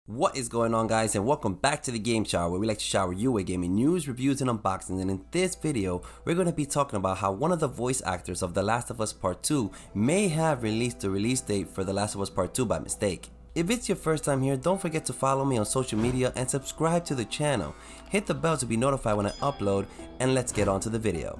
What is going on, guys, and welcome back to the Game Shower, where we like to shower you with gaming news, reviews, and unboxings. And in this video, we're going to be talking about how one of the voice actors of The Last of Us Part 2 may have released the release date for The Last of Us Part 2 by mistake. If it's your first time here, don't forget to follow me on social media and subscribe to the channel. Hit the bell to be notified when I upload, and let's get on to the video.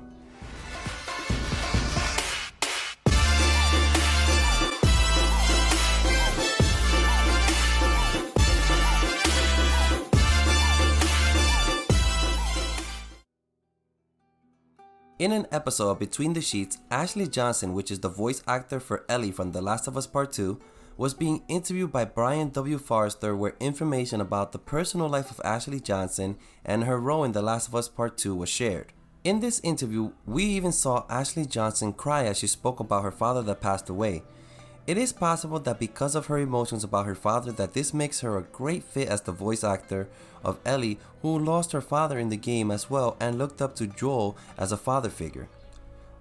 In an episode of Between the Sheets, Ashley Johnson, which is the voice actor for Ellie from The Last of Us Part 2, was being interviewed by Brian W. Forrester, where information about the personal life of Ashley Johnson and her role in The Last of Us Part 2 was shared. In this interview, we even saw Ashley Johnson cry as she spoke about her father that passed away. It is possible that because of her emotions about her father, that this makes her a great fit as the voice actor of Ellie, who lost her father in the game as well and looked up to Joel as a father figure.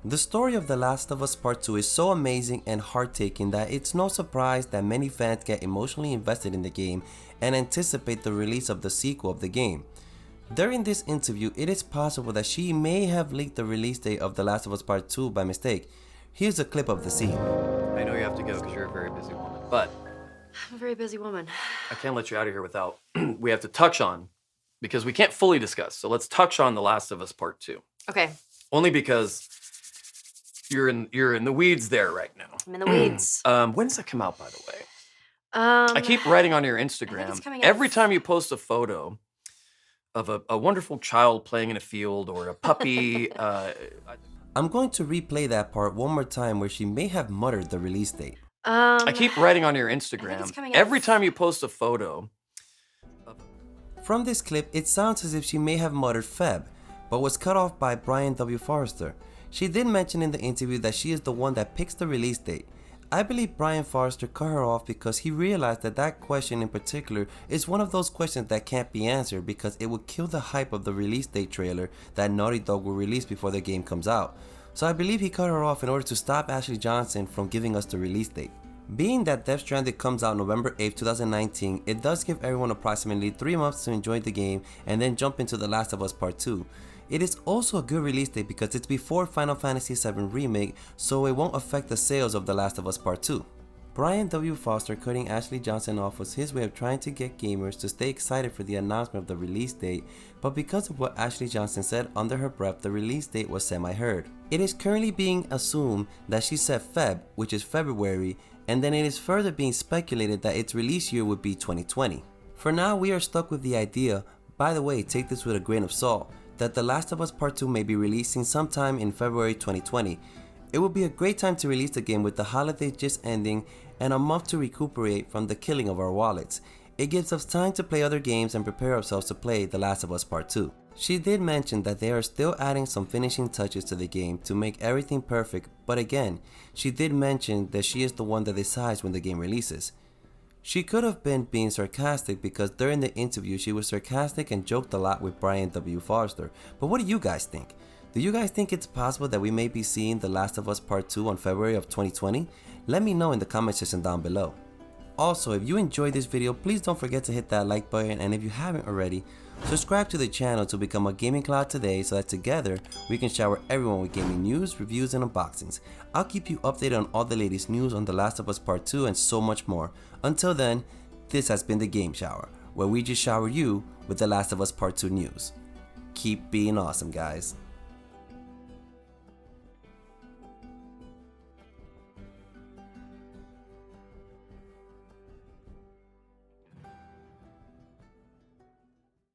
The story of The Last of Us Part 2 is so amazing and heart-taking that it's no surprise that many fans get emotionally invested in the game and anticipate the release of the sequel of the game. During this interview, it is possible that she may have leaked the release date of The Last of Us Part 2 by mistake. Here's a clip of the scene. I know you have to go because you're a very busy woman, but I'm a very busy woman. I can't let you out of here without, we have to touch on, because we can't fully discuss, so let's touch on The Last of Us Part 2. Okay. Only because you're in the weeds there right now. I'm in the weeds. When does that come out, by the way? I keep writing on your Instagram, every time you post a photo of a wonderful child playing in a field or a puppy. I'm going to replay that part one more time where she may have muttered the release date. I keep writing on your Instagram, every time you post a photo. From this clip, it sounds as if she may have muttered Feb, but was cut off by Brian W. Forrester. She did mention in the interview that she is the one that picks the release date. I believe Brian Forrester cut her off because he realized that that question in particular is one of those questions that can't be answered because it would kill the hype of the release date trailer that Naughty Dog will release before the game comes out. So I believe he cut her off in order to stop Ashley Johnson from giving us the release date. Being that Death Stranding comes out November 8th, 2019, it does give everyone approximately 3 months to enjoy the game and then jump into The Last of Us Part 2. It is also a good release date because it's before Final Fantasy VII Remake, so it won't affect the sales of The Last of Us Part 2. Brian W. Foster cutting Ashley Johnson off was his way of trying to get gamers to stay excited for the announcement of the release date, but because of what Ashley Johnson said under her breath, the release date was semi-heard. It is currently being assumed that she said Feb, which is February, and then it is further being speculated that its release year would be 2020. For now, we are stuck with the idea, by the way, take this with a grain of salt, that The Last of Us Part 2 may be releasing sometime in February 2020. It would be a great time to release the game with the holiday just ending and a month to recuperate from the killing of our wallets. It gives us time to play other games and prepare ourselves to play The Last of Us Part 2. She did mention that they are still adding some finishing touches to the game to make everything perfect, but again, she did mention that she is the one that decides when the game releases. She could have been being sarcastic because during the interview she was sarcastic and joked a lot with Brian W. Forrester, but what do you guys think? Do you guys think it's possible that we may be seeing The Last of Us Part 2 on February of 2020? Let me know in the comment section down below. Also, if you enjoyed this video, please don't forget to hit that like button, and if you haven't already, subscribe to the channel to become a Gaming Cloud today so that together we can shower everyone with gaming news, reviews, and unboxings. I'll keep you updated on all the latest news on The Last of Us Part 2 and so much more. Until then, this has been the Game Shower, where we just shower you with The Last of Us Part 2 news. Keep being awesome, guys.